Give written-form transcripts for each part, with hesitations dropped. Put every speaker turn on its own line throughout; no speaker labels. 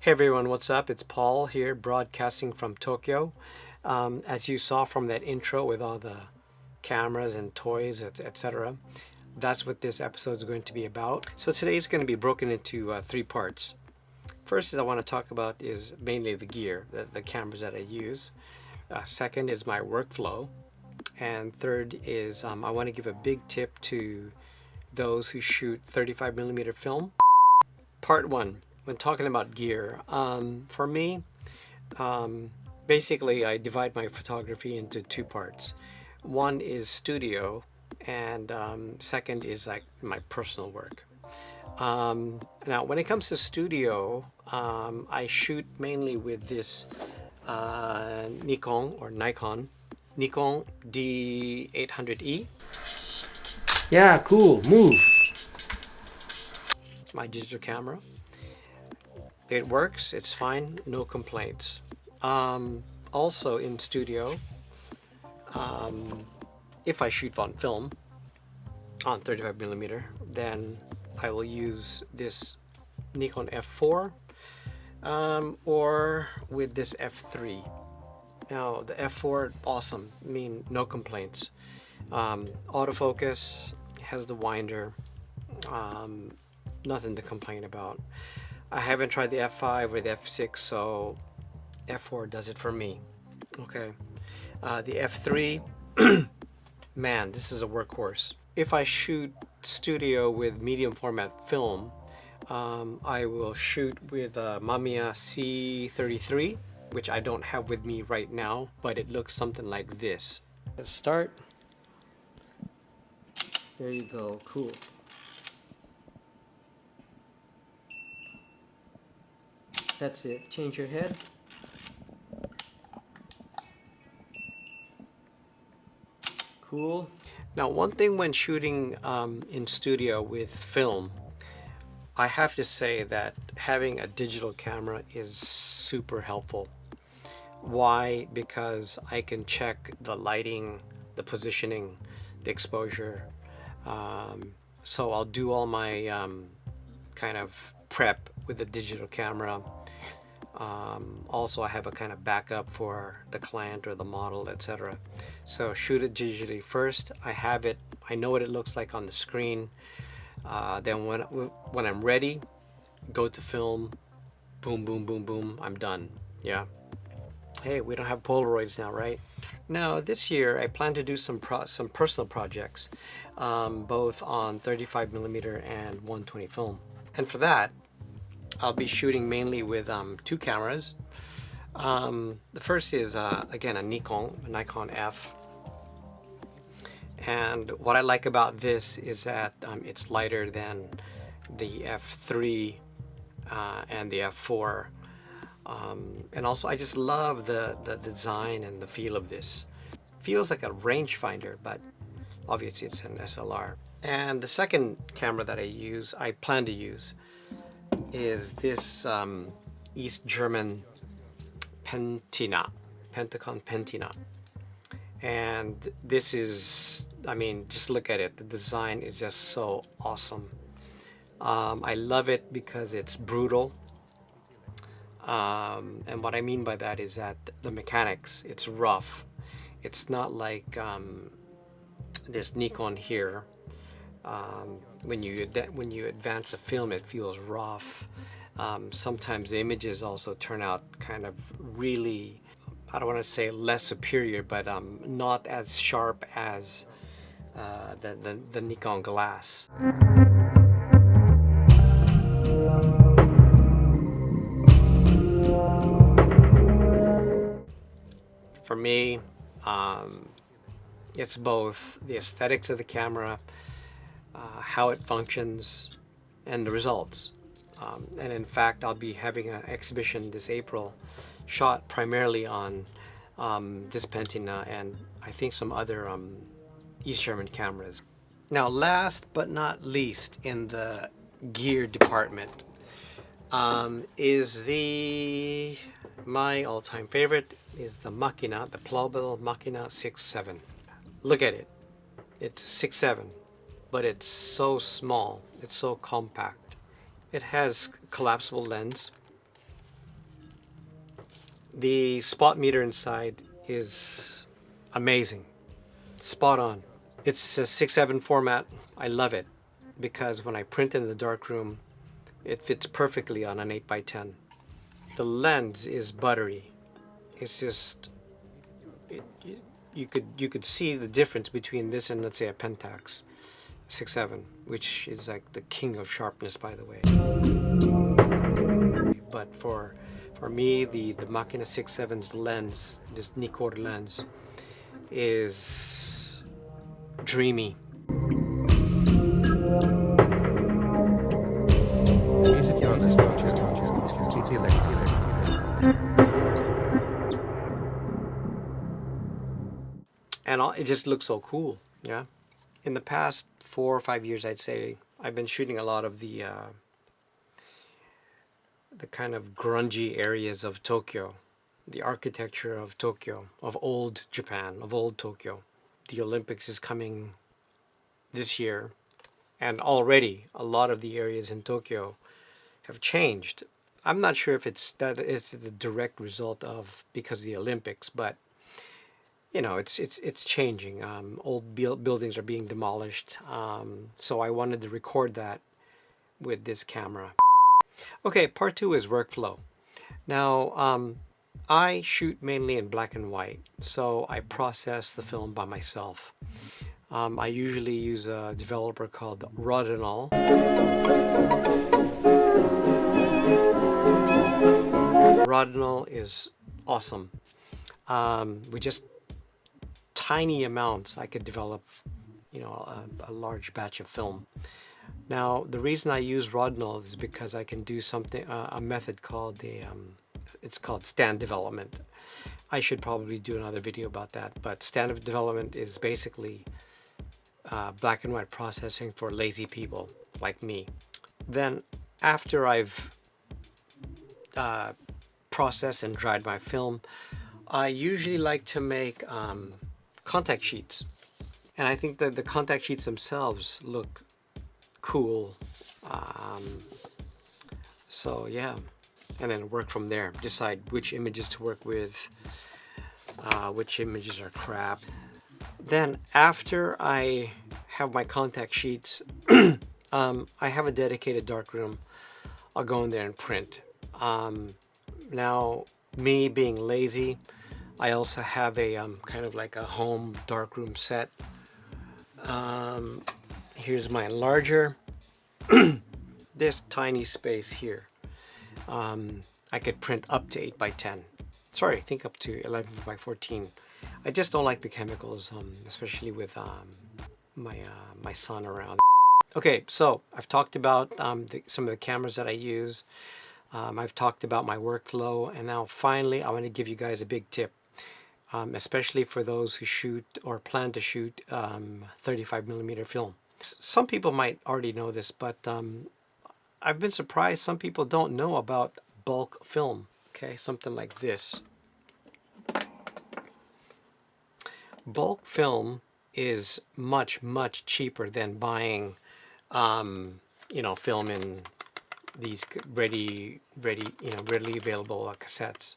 Hey everyone, what's up? It's Paul here, broadcasting from Tokyo. As you saw from that intro with all the cameras and toys, etc., that's what this episode is going to be about. So today is going to be broken into three parts. First is I want to talk about is mainly the gear, the cameras that I use. Second is my workflow. And third is I want to give a big tip to those who shoot 35mm film. Part one. When talking about gear, for me, basically I divide my photography into two parts. One is studio, and second is like my personal work. Now, when it comes to studio, I shoot mainly with this Nikon D800E.
Yeah, cool. Move.
My digital camera. It works, it's fine, no complaints. Also in studio, if I shoot on film on 35mm, then I will use this Nikon F4 or with this F3. Now the F4, awesome, I mean no complaints. Autofocus, has the winder, nothing to complain about. I haven't tried the F5 or the F6, so F4 does it for me. Okay. The F3, man, this is a workhorse. If I shoot studio with medium format film, I will shoot with a Mamiya C33, which I don't have with me right now, but it looks something like this. Let's start. There you go, cool. That's it. Change your head. Cool. Now, one thing when shooting in studio with film, I have to say that having a digital camera is super helpful. Why? Because I can check the lighting, the positioning, the exposure. So I'll do all my kind of prep with the digital camera. Also, I have a kind of backup for the client or the model, etc. So shoot it digitally first. I have it. I know what it looks like on the screen. Then when I'm ready, go to film. Boom, boom, boom, boom. I'm done. Yeah. Hey, we don't have Polaroids now, right? Now, this year I plan to do some personal projects, both on 35mm and 120 film. And for that, I'll be shooting mainly with two cameras. The first is again a Nikon F. And what I like about this is that it's lighter than the F3 and the F4. And also I just love the design and the feel of this. Feels like a rangefinder, but obviously it's an SLR. And the second camera that I plan to use, is this East German Pentagon Pentina. And this is, I mean, just look at it. The design is just so awesome. I love it because it's brutal. And what I mean by that is that the mechanics, it's rough. It's not like this Nikon here. When you advance a film, it feels rough. Sometimes the images also turn out kind of really, I don't want to say less superior, but not as sharp as the Nikon glass. For me, it's both the aesthetics of the camera, how it functions, and the results. And in fact, I'll be having an exhibition this April shot primarily on this Pentina and I think some other East German cameras. Now, last but not least in the gear department is my all-time favorite is the Machina, the Plaubil Machina 6.7. Look at it. It's 6.7, but it's so small. It's so compact. It has collapsible lens. The spot meter inside is amazing. Spot on. It's a 6:7 format. I love it because when I print in the darkroom, it fits perfectly on an 8x10. The lens is buttery. It's just you could see the difference between this and, let's say, a Pentax 6:7, which is like the king of sharpness, by the way. But for me, the Machina 6:7's lens, this Nikkor lens, is dreamy. And it just looks so cool. Yeah. In the past 4 or 5 years, I'd say I've been shooting a lot of the kind of grungy areas of Tokyo, the architecture of Tokyo, of old Japan, of old Tokyo. The Olympics is coming this year, and already a lot of the areas in Tokyo have changed. I'm not sure if it's the direct result of because of the Olympics, but you know, it's changing. Old buildings are being demolished, so I wanted to record that with this camera. Okay, part 2 is workflow. Now, I shoot mainly in black and white, so I process the film by myself. I usually use a developer called Rodinal. Rodinal is awesome. With just tiny amounts, I could develop, you know, a large batch of film. Now, the reason I use Rodinal is because I can do something, a method called it's called stand development. I should probably do another video about that, but stand development is basically black and white processing for lazy people like me. Then, after I've processed and dried my film, I usually like to make contact sheets. And I think that the contact sheets themselves look cool. So yeah, and then work from there. Decide which images to work with, which images are crap. Then after I have my contact sheets, I have a dedicated darkroom. I'll go in there and print. Now, me being lazy, I also have a kind of like a home darkroom set. Here's my enlarger. This tiny space here. I could print up to 8x10. Sorry, I think up to 11x14. I just don't like the chemicals, especially with my son around. Okay, so I've talked about some of the cameras that I use. I've talked about my workflow, and now finally I want to give you guys a big tip, especially for those who shoot or plan to shoot 35mm film. Some people might already know this, but I've been surprised some people don't know about bulk film. Okay, something like this. Bulk film is much cheaper than buying you know, film in these readily available cassettes.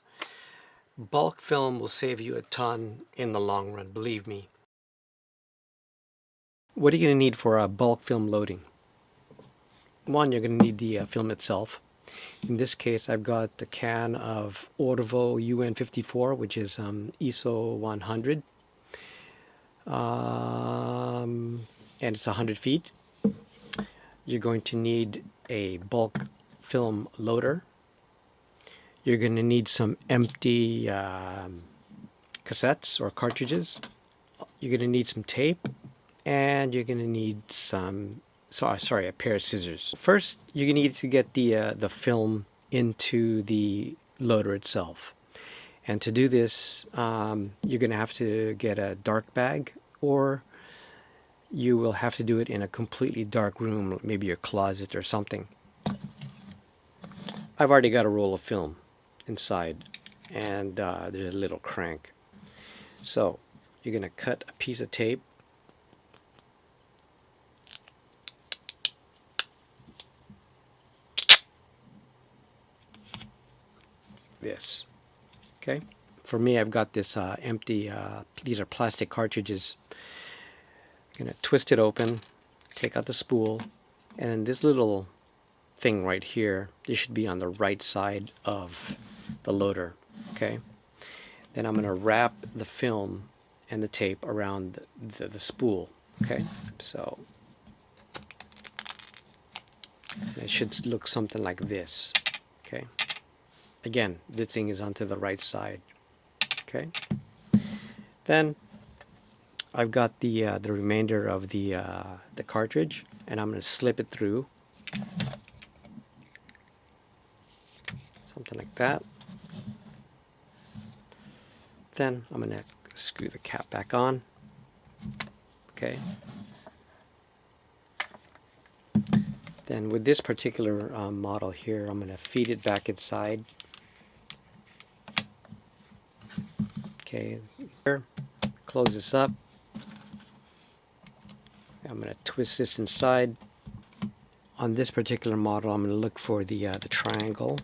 Bulk film will save you a ton in the long run, believe me. What are you going to need for a bulk film loading? One, you're going to need the film itself. In this case, I've got the can of Orvo UN54, which is ISO 100. And it's 100 feet. You're going to need a bulk film loader. You're going to need some empty cassettes or cartridges. You're going to need some tape, and you're going to need a pair of scissors. First, you're going to need to get the film into the loader itself. And to do this, you're going to have to get a dark bag, or you will have to do it in a completely dark room, maybe your closet or something. I've already got a roll of film inside, and there's a little crank. So you're going to cut a piece of tape. This. Okay. For me, I've got this empty, these are plastic cartridges. I'm going to twist it open, take out the spool, and then this little thing right here, this should be on the right side of the loader. Okay. Then I'm going to wrap the film and the tape around the spool. Okay. So it should look something like this. Okay. Again, this thing is onto the right side. Okay. Then I've got the remainder of the cartridge, and I'm going to slip it through, something like that. Then I'm going to screw the cap back on. Okay. Then with this particular model here, I'm going to feed it back inside. Okay, here, close this up. I'm going to twist this inside. On this particular model, I'm going to look for the triangle.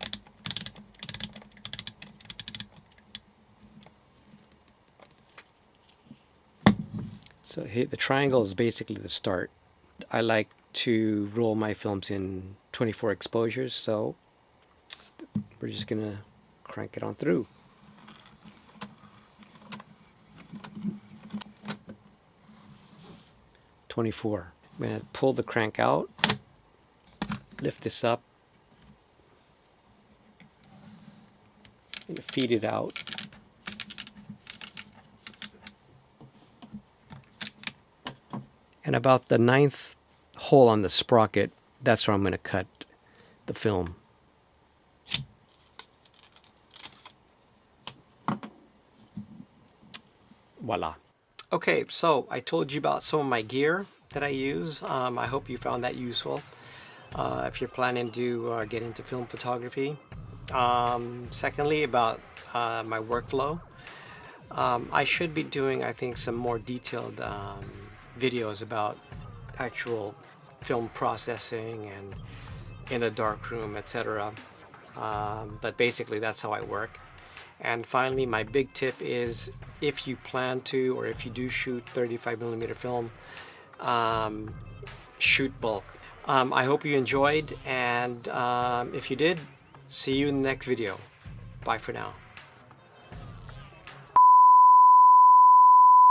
So here, the triangle is basically the start. I like to roll my films in 24 exposures, so we're just going to crank it on through. I'm going to pull the crank out, lift this up, and feed it out. And about the 9th hole on the sprocket, that's where I'm going to cut the film. Voila. Okay, so I told you about some of my gear that I use. I hope you found that useful if you're planning to get into film photography. Secondly, about my workflow. I should be doing, I think, some more detailed videos about actual film processing and in a dark room, etc. But basically, that's how I work. And finally, my big tip is, if you plan to, or if you do shoot 35mm film, shoot bulk. I hope you enjoyed, and if you did, see you in the next video. Bye for now.